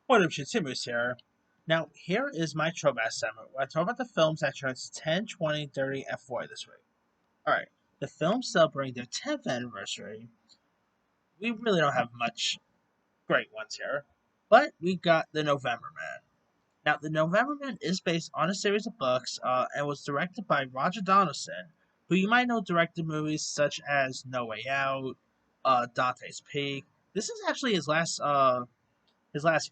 What up, Shitsimu's here. Now, here is my throwback segment where I talk about the films that turns 10, 20, 30, and 40 this week. Alright, the films celebrating their 10th anniversary, we really don't have much great ones here, but we got The November Man. Now, The November Man is based on a series of books and was directed by Roger Donaldson, who you might know directed movies such as No Way Out, Dante's Peak. This is actually his last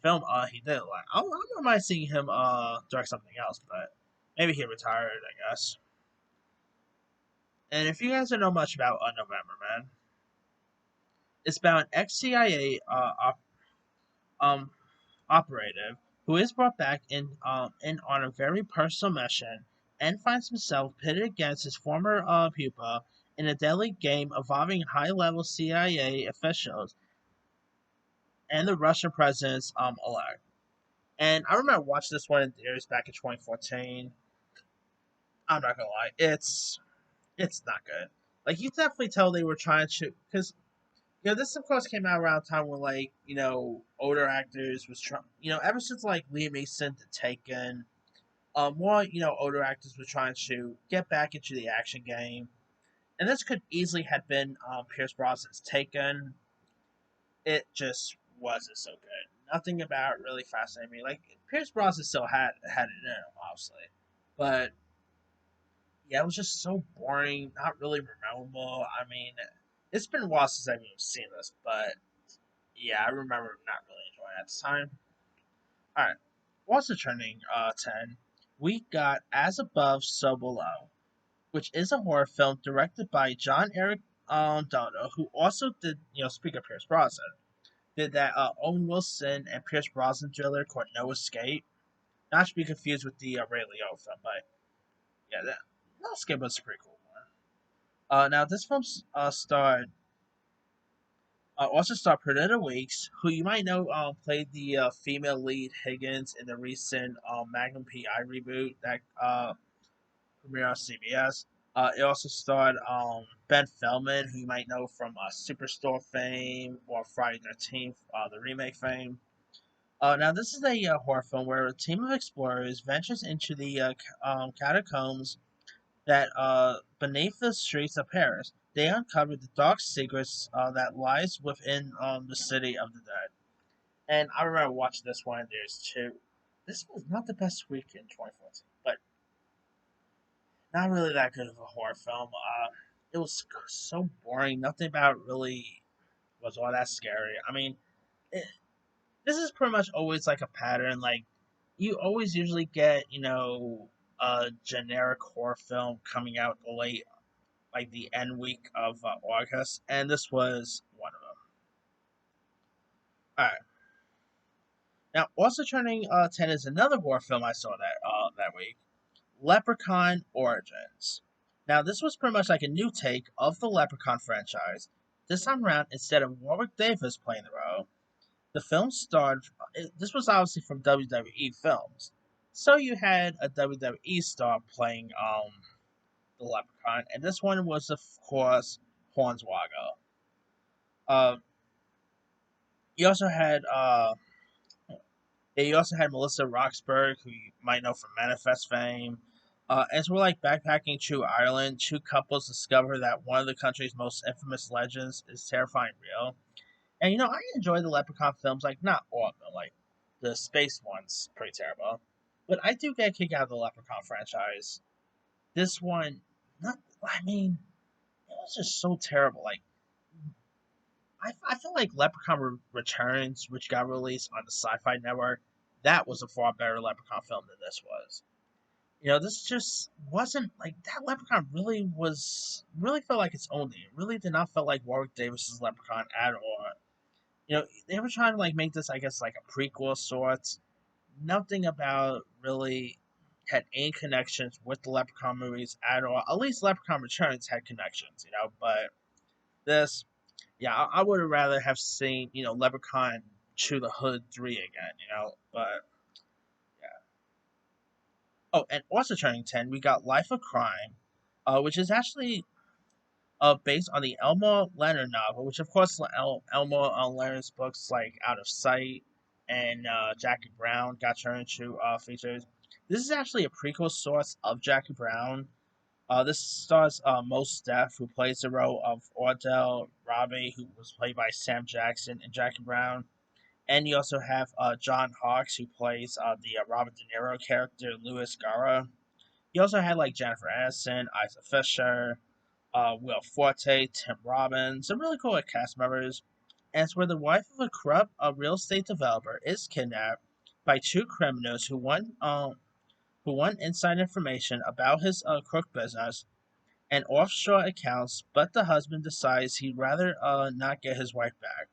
film he did. Like I don't mind seeing him direct something else, but maybe he retired, I guess. And if you guys don't know much about November Man, it's about an ex CIA um operative who is brought back in on a very personal mission and finds himself pitted against his former pupa in a deadly game involving high level CIA officials and the Russian president's elect. And I remember watching this one in theaters back in 2014. I'm not gonna lie, it's not good. Like you definitely tell they were trying to, because this of course came out around the time when older actors was trying, ever since like Liam Neeson to Taken, more older actors were trying to get back into the action game, and this could easily have been Pierce Brosnan's Taken. It just wasn't so good. Nothing about it really fascinated me. Like Pierce Brosnan still had it in him, obviously, but yeah, it was just so boring, not really memorable. I mean, it's been a while since I've even seen this, but yeah, I remember not really enjoying it at the time. Alright, also turning 10, we got As Above, So Below, which is a horror film directed by John Eric Dono, who also did, speak of Pierce Brosnan, did that Owen Wilson and Pierce Brosnan thriller called No Escape. Not to be confused with the Ray Liotta film, but yeah, that No Escape was a pretty cool one. Now this film also starred Pernilla Weeks, who you might know played the female lead Higgins in the recent Magnum PI reboot that premiered on CBS. It also starred Ben Feldman, who you might know from Superstore fame or Friday the 13th, the remake fame. Now, this is a horror film where a team of explorers ventures into the catacombs that beneath the streets of Paris, they uncovered the dark secrets that lies within the city of the dead. And I remember watching this one. There's two. This was not the best week in 2014, but not really that good of a horror film. It was so boring. Nothing about it really was all that scary. I mean, it, this is pretty much always like a pattern. Like you always usually get a generic horror film coming out late like the end week of August, and this was one of them. All right. Now, also turning 10 is another horror film I saw that week, Leprechaun Origins. Now, this was pretty much like a new take of the Leprechaun franchise. This time around, instead of Warwick Davis playing the role, the film starred. This was obviously from WWE films, so you had a WWE star playing the Leprechaun, and this one was of course Hornswoggle. Uh, you also had you also had Melissa Roxburgh, who you might know from Manifest fame. As we're like backpacking through Ireland, two couples discover that one of the country's most infamous legends is terrifying real. And I enjoy the Leprechaun films, like not all of them, like the space one's pretty terrible. But I do get a kick out of the Leprechaun franchise. This one, not, I mean, it was just so terrible. Like, I feel like Leprechaun Returns, which got released on the Sci Fi Network, that was a far better Leprechaun film than this was. This just wasn't like that. Leprechaun really felt like its own thing. It really did not feel like Warwick Davis's Leprechaun at all. They were trying to like make this, I guess, like a prequel of sorts. Nothing about really had any connections with the Leprechaun movies at all. At least Leprechaun Returns had connections, but this, yeah, I would have rather have seen, Leprechaun Chew the Hood 3 again, but yeah. Oh, and also turning 10, we got Life of Crime, which is actually based on the Elmo Leonard novel, which of course Elmo Leonard's books like Out of Sight. and Jackie Brown got turned into features. This is actually a prequel source of Jackie Brown. This stars Mos Def, who plays the role of Ordell Robbie, who was played by Sam Jackson and Jackie Brown. And you also have John Hawkes, who plays the Robert De Niro character Louis Gara. You also had like Jennifer Aniston, Isa Fisher, Will Forte, Tim Robbins, some really cool cast members. And it's where the wife of a corrupt real estate developer is kidnapped by two criminals who want inside information about his crook business and offshore accounts, but the husband decides he'd rather not get his wife back.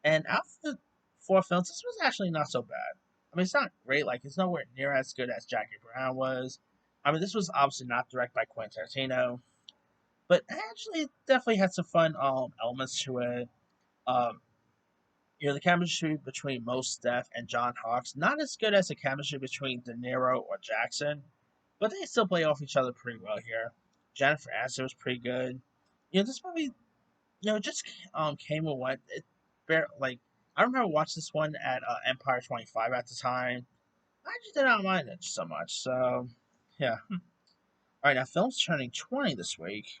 And out of the four films, this was actually not so bad. I mean, it's not great, like, it's nowhere near as good as Jackie Brown was. I mean, this was obviously not directed by Quentin Tarantino, but actually, it definitely had some fun elements to it. Um, the chemistry between Mos Def and John Hawkes, not as good as the chemistry between De Niro or Jackson, but they still play off each other pretty well here. Jennifer Aniston was pretty good. This movie, just came and went. Like I remember watching this one at Empire 25 at the time. I just did not mind it so much. So, yeah. All right, now films turning 20 this week.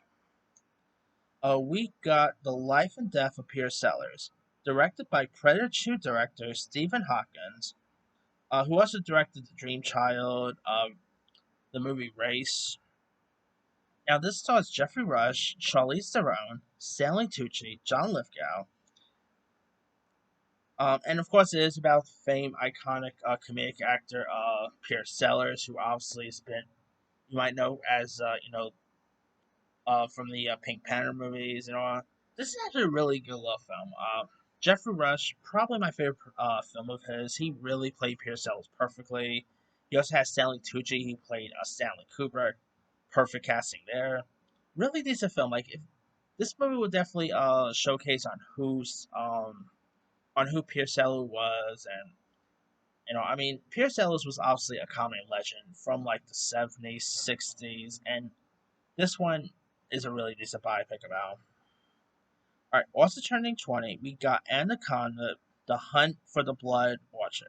We got The Life and Death of Peter Sellers, directed by Predator 2 director Stephen Hawkins, who also directed The Dream Child, the movie Race. Now, this stars Jeffrey Rush, Charlize Theron, Stanley Tucci, John Lithgow, and of course, it is about famed iconic comedic actor Peter Sellers, who obviously has been, you might know as from the Pink Panther movies and all. This is actually a really good love film. Jeffrey Rush, probably my favorite film of his. He really played Peter Sellers perfectly. He also has Stanley Tucci. He played Stanley Kubrick. Perfect casting there. Really decent film. Like if this movie would definitely showcase on who Peter Sellers was, and I mean, Peter Sellers was obviously a comedy legend from like the 70s, 60s, and this one is a really decent biopic about. All right, also turning 20, we got Anaconda, The Hunt for the Blood Orchid.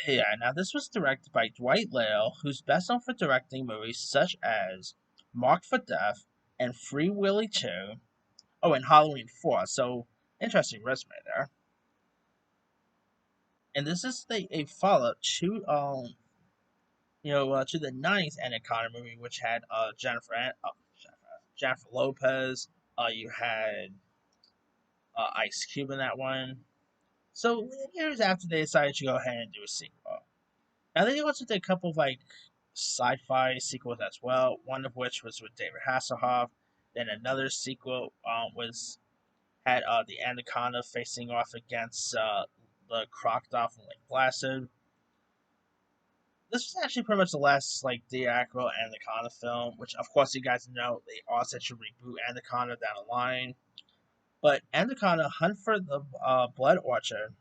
Yeah, now this was directed by Dwight Lale, who's best known for directing movies such as Marked for Death and Free Willy 2. Oh, and Halloween 4. So, interesting resume there. And this is a follow up to the '90s Anaconda movie, which had Jennifer Lopez. You had Ice Cube in that one. So years after they decided to go ahead and do a sequel. Now they also did a couple of like sci-fi sequels as well. One of which was with David Hasselhoff. Then another sequel was had the Anaconda facing off against the crocodile from Lake Placid. This was actually pretty much the last like theatrical Anaconda film, which of course you guys know they are set to reboot Anaconda down the line. But Anaconda Hunt for the Blood Orchid,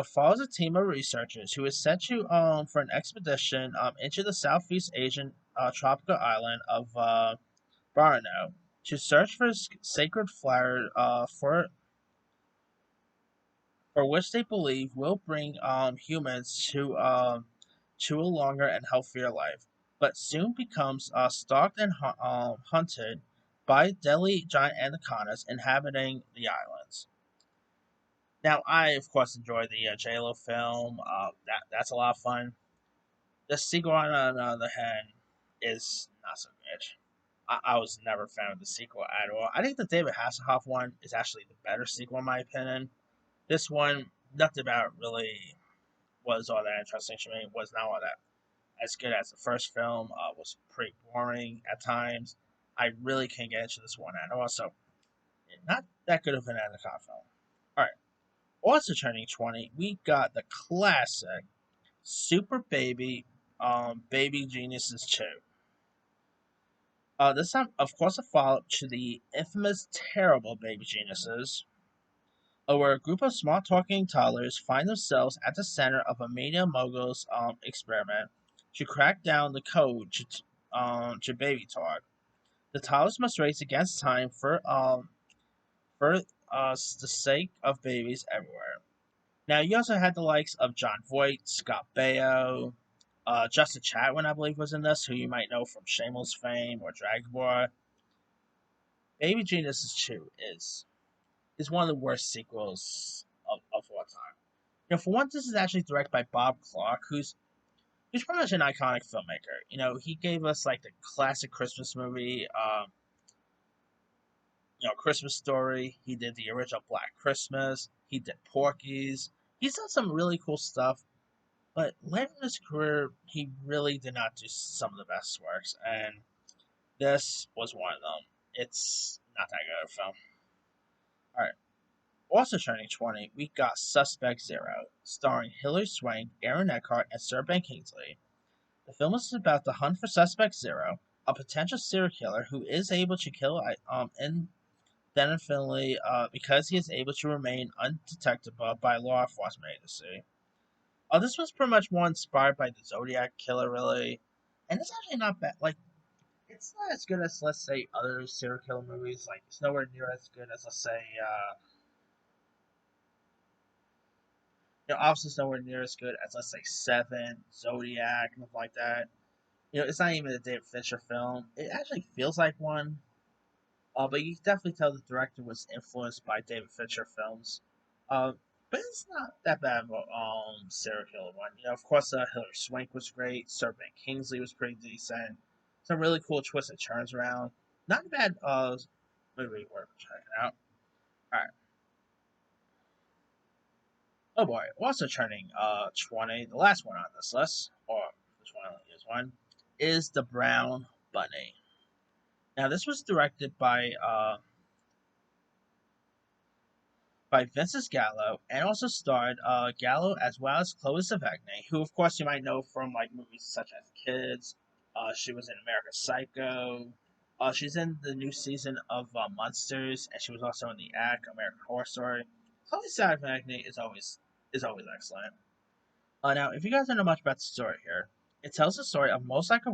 follows a team of researchers who is sent to for an expedition into the Southeast Asian tropical island of Borneo to search for sacred flower for which they believe will bring humans to a longer and healthier life, but soon becomes stalked and hunted by deadly giant anacondas inhabiting the islands. Now, I of course enjoy the JLo film. That's a lot of fun. The sequel, on the other hand, is not so good. I was never a fan of the sequel at all. I think the David Hasselhoff one is actually the better sequel in my opinion. This one, nothing about it really was all that interesting to me. It was not all that as good as the first film. Was pretty boring at times. I really can't get into this one at all. So, not that good of an Anaconda film. All right. Also turning 20, we got the classic Baby Geniuses 2. This time, of course, a follow-up to the infamous terrible Baby Geniuses, where a group of smart talking toddlers find themselves at the center of a media mogul's experiment to crack down the code to baby talk. The toddlers must race against time for the sake of babies everywhere. Now you also had the likes of John Voight, Scott Baio, Justin Chatwin, I believe, was in this, who you might know from Shameless fame or Dragon Ball. Baby Genius 2 is one of the worst sequels of all time. For one, this is actually directed by Bob Clark, who's pretty much an iconic filmmaker. He gave us like the classic Christmas movie, Christmas Story. He did the original Black Christmas. He did Porky's. He's done some really cool stuff, but later in his career, he really did not do some of the best works, and this was one of them. It's not that good of a film. All right. Also turning 20, we got Suspect Zero, starring Hilary Swank, Aaron Eckhart, and Sir Ben Kingsley. The film is about the hunt for Suspect Zero, a potential serial killer who is able to kill indefinitely because he is able to remain undetectable by a law enforcement agency. This was pretty much more inspired by the Zodiac killer, really, and it's actually not bad. Like, it's not as good as, let's say, other serial killer movies. Like, it's nowhere near as good as, let's say, obviously, it's nowhere near as good as, let's say, Seven, Zodiac, and stuff like that. It's not even a David Fincher film. It actually feels like one, but you can definitely tell the director was influenced by David Fincher films. Uh, but it's not that bad of a serial killer one. Of course, Hilary Swank was great. Sir Ben Kingsley was pretty decent. Some really cool twists and turns around. Not a bad movie worth checking out. All right. Oh boy, also turning 20, the last one on this list, or which one is one, is The Brown Bunny. Now this was directed by Vincent Gallo and also starred Gallo as well as Chloe Sevigny, who of course you might know from like movies such as Kids. She was in American Psycho. She's in the new season of Monsters, and she was also in the Act American Horror Story. Chloe Sevigny is always excellent. Now, if you guys don't know much about the story here, it tells the story of motorcycle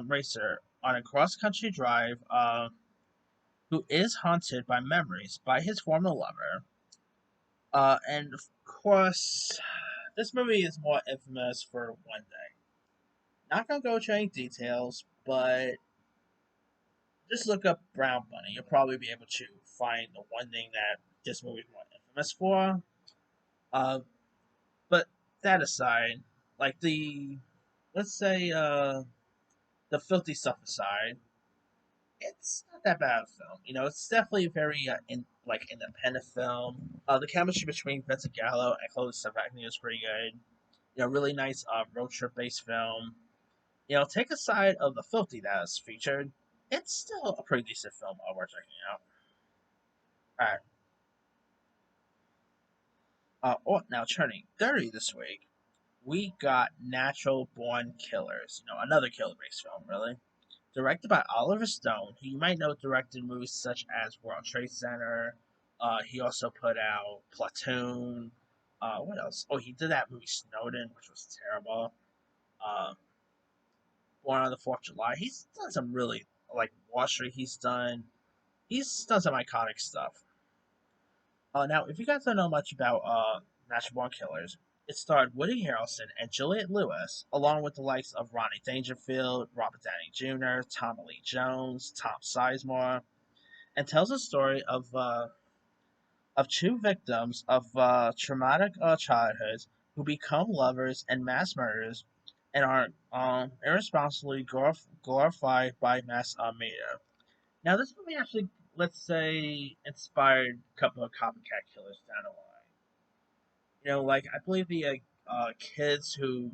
racer on a cross-country drive who is haunted by memories by his former lover. And of course, this movie is more infamous for one thing. Not gonna go into any details, but just look up Brown Bunny. You'll probably be able to find the one thing that this movie is more infamous for. Uh, but that aside, like let's say, the filthy stuff aside, it's not that bad of a film. It's definitely a very independent film. The chemistry between Vincent Gallo and Chloe Sevigny is pretty good. Really nice road trip based film. Take aside of the filthy that is featured, it's still a pretty decent film worth checking out. All right. Now turning 30 this week, we got Natural Born Killers. Another killer based film, really. Directed by Oliver Stone, who you might know directed movies such as World Trade Center. He also put out Platoon. What else? Oh, he did that movie Snowden, which was terrible. Uh, Born on the 4th of July. He's done some really, like Wall Street, he's done some iconic stuff. Now, if you guys don't know much about Natural Born Killers, it starred Woody Harrelson and Juliette Lewis, along with the likes of Ronnie Dangerfield, Robert Downey Jr., Tommy Lee Jones, Tom Sizemore, and tells the story of two victims of traumatic childhoods who become lovers and mass murderers and are irresponsibly glorified by mass media. Now, this movie actually, let's say, inspired a couple of copycat killers down the line. Like I believe the kids who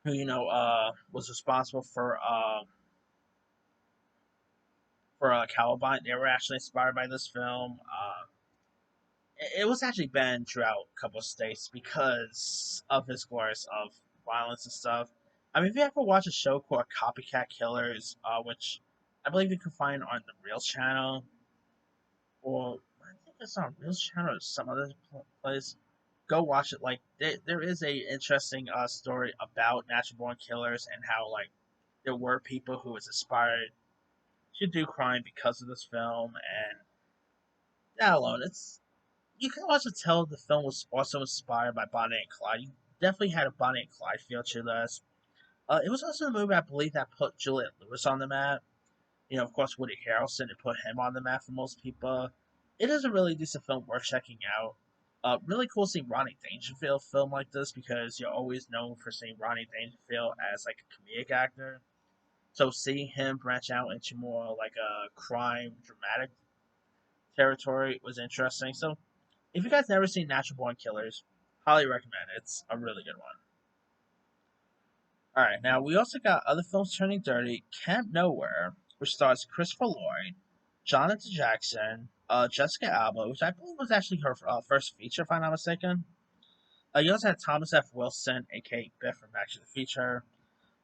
was responsible for Columbine. They were actually inspired by this film. It was actually banned throughout a couple of states because of his course of violence and stuff. I mean, if you ever watch a show called Copycat Killers, which I believe you can find on the Real Channel, or I think it's on Real Channel or some other place, go watch it. Like, there is a interesting story about natural born killers and how like there were people who was inspired to do crime because of this film, and that alone, it's you can also tell the film was also inspired by Bonnie and Clyde. You definitely had a Bonnie and Clyde feel to this. It was also a movie I believe that put Juliette Lewis on the map. Of course, Woody Harrelson to put him on the map for most people. It is a really decent film worth checking out. Really cool seeing Ronnie Dangerfield film like this because you're always known for seeing Ronnie Dangerfield as like a comedic actor. So seeing him branch out into more like a crime dramatic territory was interesting. So if you guys never seen Natural Born Killers, highly recommend it. It's a really good one. All right, now we also got other films turning dirty. Camp Nowhere, which stars Christopher Lloyd, Jonathan Jackson, Jessica Alba, which I believe was actually her first feature, if I'm not mistaken. You also had Thomas F. Wilson, aka Biff from Back to the Future.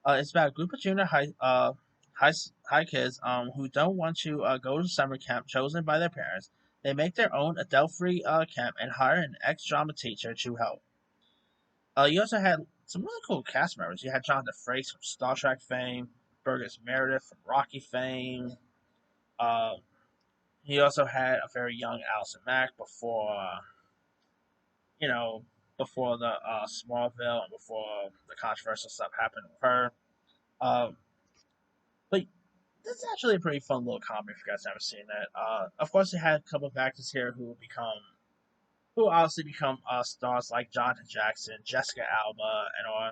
It's about a group of junior high, high kids who don't want to go to summer camp chosen by their parents. They make their own adult-free camp and hire an ex-drama teacher to help. You also had some really cool cast members. You had Jonathan Frakes from Star Trek fame, Burgess Meredith from Rocky fame. Uh, he also had a very young Allison Mack you know, before the Smallville and before the controversial stuff happened with her. Um, but this is actually a pretty fun little comedy if you guys haven't seen it. Of course, it had a couple of actors here who obviously become stars like Jonathan Jackson, Jessica Alba, and all.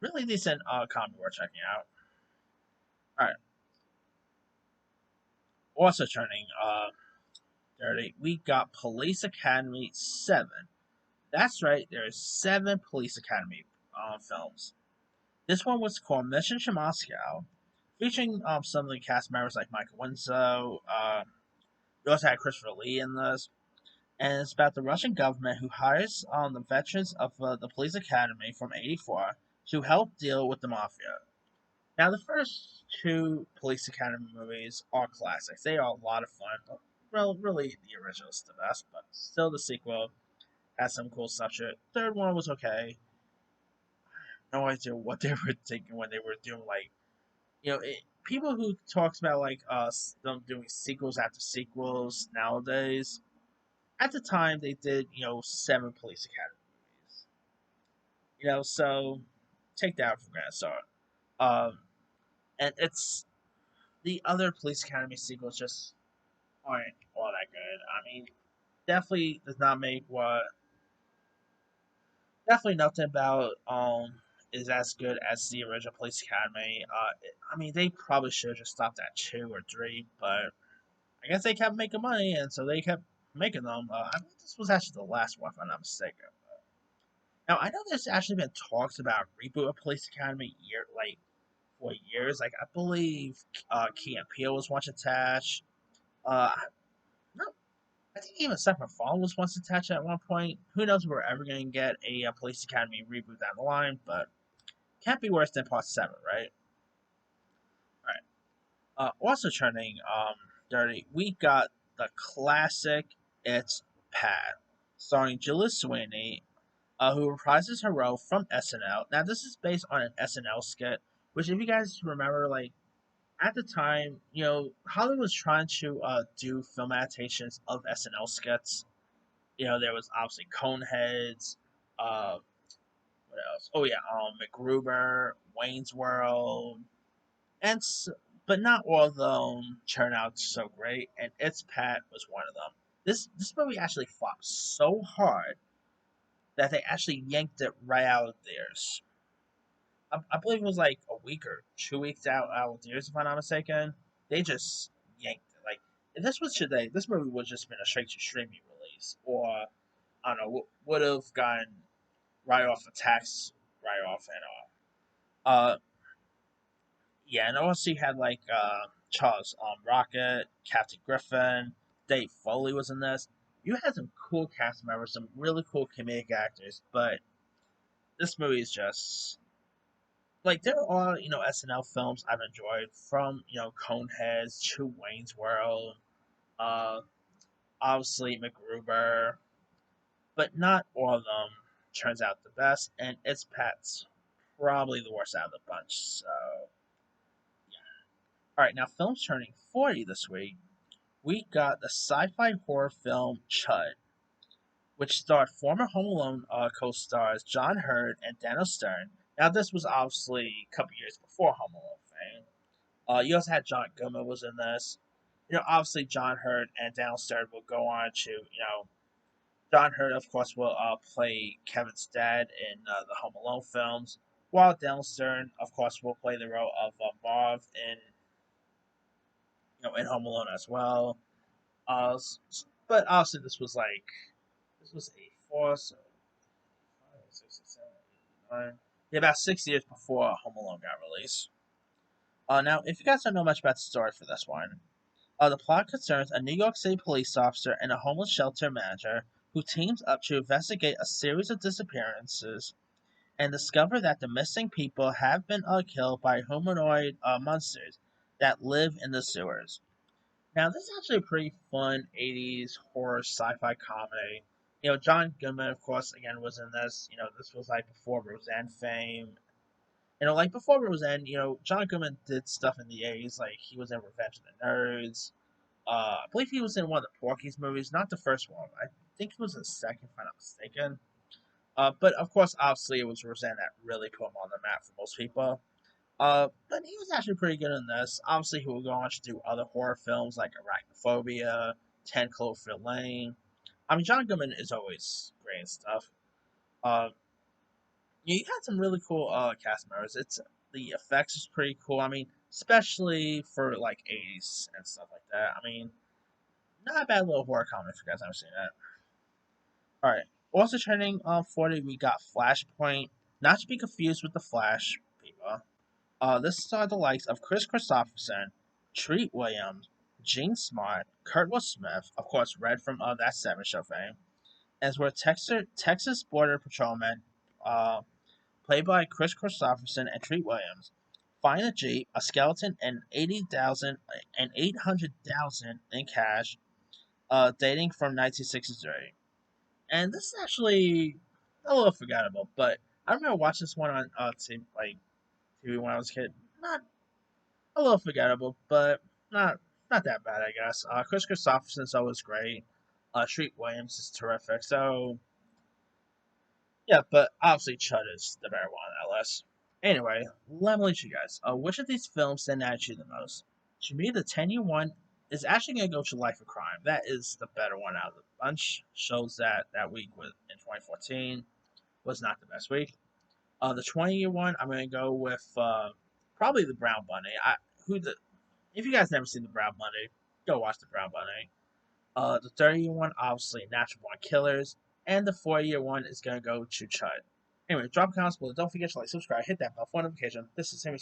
Really decent comedy worth checking out. All right, also turning dirty, we got Police Academy 7. That's right, there's 7 Police Academy films. This one was called Mission to Moscow, featuring some of the cast members like Michael Winslow. We also had Christopher Lee in this. And it's about the Russian government who hires the veterans of the police academy from '84 to help deal with the mafia. Now, the first 2 Police Academy movies are classics. They are a lot of fun. Well, really, the original's the best, but still the sequel has some cool stuff to it. Third one was okay. No idea what they were thinking when they were doing, like, people who talks about, like, them doing sequels after sequels nowadays. At the time, they did, 7 Police Academy movies. So take that for granted. So, um, and it's the other Police Academy sequels just aren't all that good. I mean, definitely does not make what definitely nothing about is as good as the original Police Academy. I mean, they probably should have just stopped at 2 or 3, but I guess they kept making money, and so they kept making them. I think this was actually the last one, if I'm not mistaken. Now I know there's actually been talks about a reboot of Police Academy for years. Like I believe Key and Peele was once attached. Uh, no, I think even Seth MacFarlane was once attached at one point. Who knows if we're ever going to get a Police Academy reboot down the line, but can't be worse than Part 7, right? Alright. Also turning dirty, we got the classic It's Pat, starring Julia Sweeney, who reprises her role from SNL. Now, this is based on an SNL skit, which, if you guys remember, like, at the time, Hollywood was trying to do film adaptations of SNL skits. There was obviously Coneheads. What else? Oh yeah, MacGruber, Wayne's World, and but not all of them turned out so great. And It's Pat was one of them. This movie actually flopped so hard that they actually yanked it right out of theirs. I believe it was like a week or 2 weeks out of theirs, if I'm not mistaken. They just yanked it. Like if this was today, this movie would just been a straight to streaming release, or I don't know, would have gotten right off a tax write off and all. Yeah, and also you had like Charles Rocket, Captain Griffin, Dave Foley was in this. You had some cool cast members, some really cool comedic actors, but this movie is just like there are SNL films I've enjoyed from Coneheads to Wayne's World, uh, obviously MacGruber, but not all of them turns out the best, and It's Pat's probably the worst out of the bunch. So Alright, now films turning 40 this week. We got the sci-fi horror film Chud, which starred former Home Alone co-stars John Hurt and Daniel Stern. Now, this was obviously a couple years before Home Alone fame. You also had John Goodman was in this. Obviously John Hurt and Daniel Stern will go on to, John Hurt, of course, will play Kevin's dad in the Home Alone films, while Daniel Stern, of course, will play the role of Marv in Home Alone as well. But obviously, this was 84, so 5, 6, 7, 8, 9. Yeah, about 6 years before Home Alone got released. Now, if you guys don't know much about the story for this one, the plot concerns a New York City police officer and a homeless shelter manager who teams up to investigate a series of disappearances and discover that the missing people have been killed by humanoid monsters that live in the sewers. Now, this is actually a pretty fun 80s horror sci-fi comedy. John Goodman, of course, again, was in this. This was like before Roseanne fame. Like before Roseanne, John Goodman did stuff in the 80s, like he was in Revenge of the Nerds. I believe he was in one of the Porky's movies, not the first one. I think it was the second, if I'm not mistaken. But of course, obviously, it was Roseanne that really put him on the map for most people. But he was actually pretty good in this. Obviously, he will go on to do other horror films like Arachnophobia, 10 Cloverfield Lane. I mean, John Goodman is always great and stuff. Uh, you had some really cool cast members. The effects is pretty cool. I mean, especially for like 80s and stuff like that. I mean, not a bad little horror comedy if you guys haven't seen that. All right. Also turning 40, we got Flashpoint. Not to be confused with the Flash, people. This saw the likes of Chris Christopherson, Treat Williams, Gene Smart, Kurtwood Smith, of course, Red from That Seven Show fame, as were Texas Border Patrolmen, uh, played by Chris Christopherson and Treat Williams, find a Jeep, a skeleton, and 80,000 and 800,000 in cash, dating from 1963. And this is actually a little forgettable, but I remember watching this one on TV when I was a kid. Not a little forgettable, but not not that bad, I guess. Chris Christopherson's always great. Street Williams is terrific. So yeah, but obviously Chud is the better one on that list. Anyway, let me let you guys. Which of these films stand out to you the most? To me, the 10-year one is actually going to go to Life of Crime. That is the better one out of the bunch. Shows that week in 2014 was not the best week. The 20-year one, I'm going to go with probably the Brown Bunny. If you guys never seen the Brown Bunny, go watch the Brown Bunny. The 30-year one, obviously, Natural Born Killers, and the 4-year one is going to go to Chud. Anyway, drop comments below. Don't forget to like, subscribe, hit that bell for notification. This is Sammy.